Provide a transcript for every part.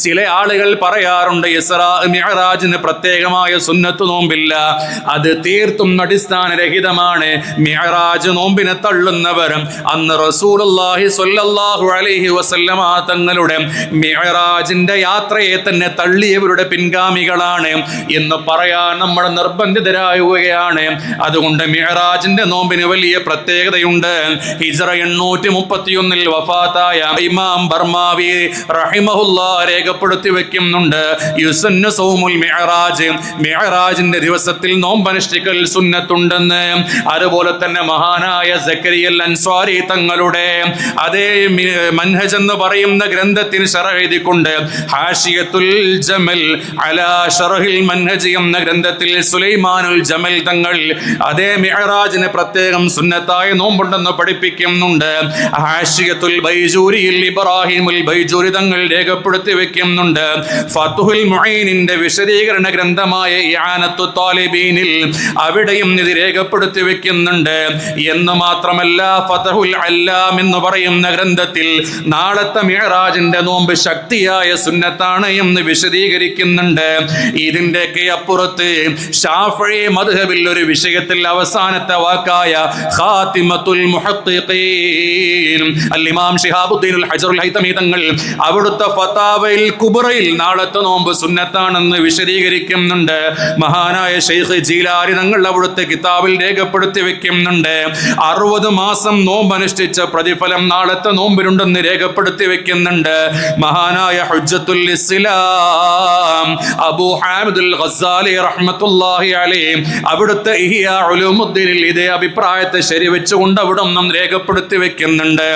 ചില ആളുകൾ പറയാറുണ്ട് ഇസ്രാ മിഅ്റാജിന് പ്രത്യേകമായ സുന്നത്ത് നോമ്പില്ല. അത് തീർത്തും അടിസ്ഥാനരഹിതമാണ്. മിഅ്റാജ് നോമ്പിനെ തള്ളുന്നവർ അന്ന് റസൂലുള്ളാഹി സ്വല്ലല്ലാഹു അലൈഹി വസല്ലമ തങ്ങളുടെ മിഅ്റാജിന്റെ യാത്രയെ തന്നെ തള്ളിയവരുടെ പിൻഗാമികളാണ് എന്ന് പറയാൻ നമ്മൾ നിർബന്ധിതരാകുകയാണ്. അതുകൊണ്ട് മിഅ്റാജിന്റെ നോമ്പിന് വലിയ പ്രത്യേകതയുണ്ട്. ഹിജ്റ 831 വഫാത്തായ ഇമാം ബർമാവി റഹിമഹുല്ലാഹ് രേഖപ്പെടുത്തി വെക്കുന്നുണ്ട്, യുസന്നു സൗമുൽ മിഅ്റാജ്, മിഅ്റാജിന്റെ ദിവസത്തിൽ നോമ്പനുഷ്ഠിക്കൽ സുന്നത്തുണ്ടെന്ന്. അതുപോലെ തന്നെ മഹാനായ സക്കരിയൽ അൻസ്വാരി തങ്ങളുടെ അതേ മൻഹജ് എന്ന് പറയുന്ന ഗ്രന്ഥത്തിന് ശറഹ് എഴുതിക്കൊണ്ട് ഹാഷിയത്തുൽ ജമൽ അലാ ശറഹിൽ മൻഹജ് എന്ന ഗ്രന്ഥത്തിൽ സുലൈമാനുൽ ജമൽ തങ്ങൾ അതേ മിഅ്റാജിന് പ്രത്യേകം സുന്നത്തായ നോമ്പുണ്ടെന്ന് പഠിപ്പിക്കുന്നുണ്ട്. ഹാഷിയത്തുൽ ബൈജൂരിയിൽ ഇബ്രാഹിമുൽ ബൈജൂരി തങ്ങൾ രേഖപ്പെടുത്തി വെക്കുന്നുണ്ട്. ഫത്ഹുൽ മുഈനിന്റെ വിശദീകരണ ഗ്രന്ഥമായ ഇആനത്തു താലിബീനിൽ അവിടെയും ഇത് രേഖപ്പെടുത്തി വെക്കുന്നുണ്ട്. എന്ന് മാത്രമല്ല ഫത്ഹുൽ അല്ലാം എന്ന് പറയുന്ന ഗ്രന്ഥത്തിൽ നാളത്തെ മിഅ്റാജിന്റെ നോമ്പ് ശക്തിയായ സുന്നത്താണ് എന്ന് വിശദീകരിക്കുന്നുണ്ട്. ഇതിന്റെയൊക്കെ അപ്പുറത്ത് ശാഫിഈ മദ്ഹബിൽ ഒരു വിഷയത്തിൽ അവസാനത്തെ വാക്കായ ഖാതിമത്തുൽ മുഹഖ്ഖീൻ അൽ ഇമാം ശിഹാബുദ്ദീൻ അൽ ഹജറുൽ ഹൈതമി തങ്ങൾ അവിടുത്തെ ഫതാവയിൽ കുബ്രയിൽ നാളത്തെ നോമ്പ് സുന്നത്താണെന്ന് വിശദീകരിക്കുന്നുണ്ട്. മഹാനായ ശൈഖ് ജീലാനി തങ്ങൾ അവിടുത്തെ കിതാബിൽ രേഖപ്പെടുത്തി വെക്കുന്നുണ്ട്. 60 മാസം നോമ്പ് അനുഷ്ഠിച്ച പ്രതിഫലം നാളത്തെ നോമ്പിനുണ്ടെന്ന് രേഖപ്പെടുത്തി വെക്കുന്നുണ്ട്. മഹാനായ ഹുജ്ജത്തുൽ ഇസ്ലാം അബൂ ഹാമിദുൽ ഗസ്സാലി റഹ്മത്തുള്ളാഹി അലൈഹി അവിടുത്തെ ഇഹ്യാ ഉലൂമുദ്ദീനിൽ ഇതേ അഭിപ്രായത്തെ ശരിവെച്ചുകൊണ്ട് അവിടെ ഒന്നും രേഖപ്പെടുത്തി വെക്കുന്നുണ്ട്.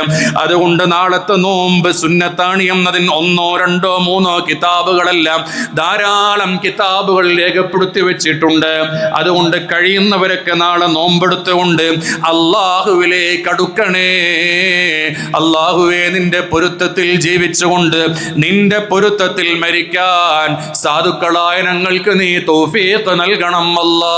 അതുകൊണ്ട് നാളത്തെ നോമ്പ് സുന്നത്താണ് എന്നതിന് 1, 2, 3 കിതാബുകളെല്ലാം ധാരാളം കിതാബുകൾ രേഖപ്പെടുത്തി വെച്ചിട്ടുണ്ട്. അതുകൊണ്ട് കഴിയുന്നവരൊക്കെ നാളെ നോമ്പെടുത്തുകൊണ്ട് അല്ലാഹുവിലേക്ക് അടുക്കണേ. അല്ലാഹുവേ, നിന്റെ പൊരുത്തത്തിൽ ജീവിച്ചുകൊണ്ട് നിന്റെ പൊരുത്തത്തിൽ മരിക്കാൻ സാധുക്കളായ ഞങ്ങൾക്ക് നീ തൗഫീഖ് നൽകണം അല്ലാഹ്.